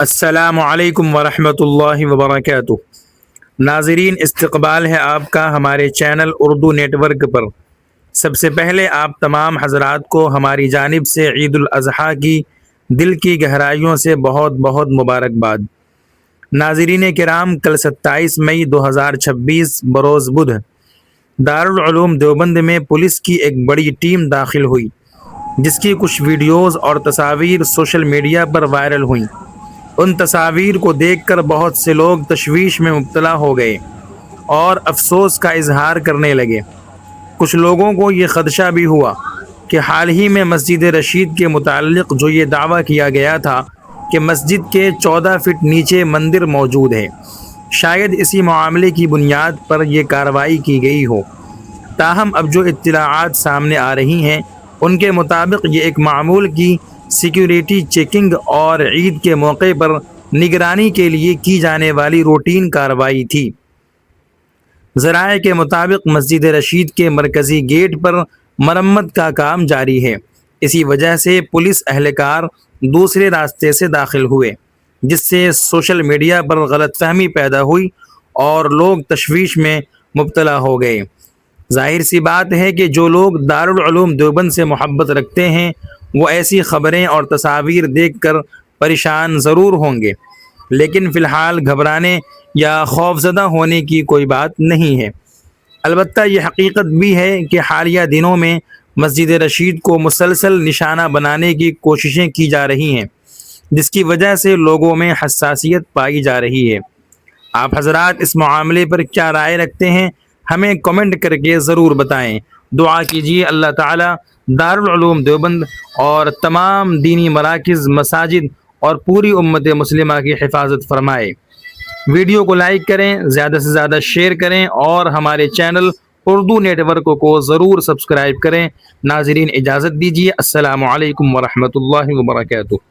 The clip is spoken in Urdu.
السلام علیکم ورحمۃ اللہ وبرکاتہ۔ ناظرین، استقبال ہے آپ کا ہمارے چینل اردو نیٹ ورک پر۔ سب سے پہلے آپ تمام حضرات کو ہماری جانب سے عید الاضحیٰ کی دل کی گہرائیوں سے بہت بہت مبارکباد۔ ناظرین کرام، کل 27 مئی 2026 بروز بدھ دارالعلوم دیوبند میں پولیس کی ایک بڑی ٹیم داخل ہوئی، جس کی کچھ ویڈیوز اور تصاویر سوشل میڈیا پر وائرل ہوئیں۔ ان تصاویر کو دیکھ کر بہت سے لوگ تشویش میں مبتلا ہو گئے اور افسوس کا اظہار کرنے لگے۔ کچھ لوگوں کو یہ خدشہ بھی ہوا کہ حال ہی میں مسجد رشید کے متعلق جو یہ دعویٰ کیا گیا تھا کہ مسجد کے 14 فٹ نیچے مندر موجود ہے، شاید اسی معاملے کی بنیاد پر یہ کارروائی کی گئی ہو۔ تاہم اب جو اطلاعات سامنے آ رہی ہیں ان کے مطابق یہ ایک معمول کی سیکیورٹی چیکنگ اور عید کے موقع پر نگرانی کے لیے کی جانے والی روٹین کارروائی تھی۔ ذرائع کے مطابق مسجد رشید کے مرکزی گیٹ پر مرمت کا کام جاری ہے، اسی وجہ سے پولیس اہلکار دوسرے راستے سے داخل ہوئے، جس سے سوشل میڈیا پر غلط فہمی پیدا ہوئی اور لوگ تشویش میں مبتلا ہو گئے۔ ظاہر سی بات ہے کہ جو لوگ دارالعلوم دیوبند سے محبت رکھتے ہیں وہ ایسی خبریں اور تصاویر دیکھ کر پریشان ضرور ہوں گے، لیکن فی الحال گھبرانے یا خوفزدہ ہونے کی کوئی بات نہیں ہے۔ البتہ یہ حقیقت بھی ہے کہ حالیہ دنوں میں مسجد رشید کو مسلسل نشانہ بنانے کی کوششیں کی جا رہی ہیں، جس کی وجہ سے لوگوں میں حساسیت پائی جا رہی ہے۔ آپ حضرات اس معاملے پر کیا رائے رکھتے ہیں؟ ہمیں کمنٹ کر کے ضرور بتائیں۔ دعا کیجیے اللہ تعالیٰ دارالعلوم دیوبند اور تمام دینی مراکز، مساجد اور پوری امت مسلمہ کی حفاظت فرمائے۔ ویڈیو کو لائک کریں، زیادہ سے زیادہ شیئر کریں اور ہمارے چینل اردو نیٹ ورک کو ضرور سبسکرائب کریں۔ ناظرین اجازت دیجیے، السلام علیکم ورحمۃ اللہ وبرکاتہ۔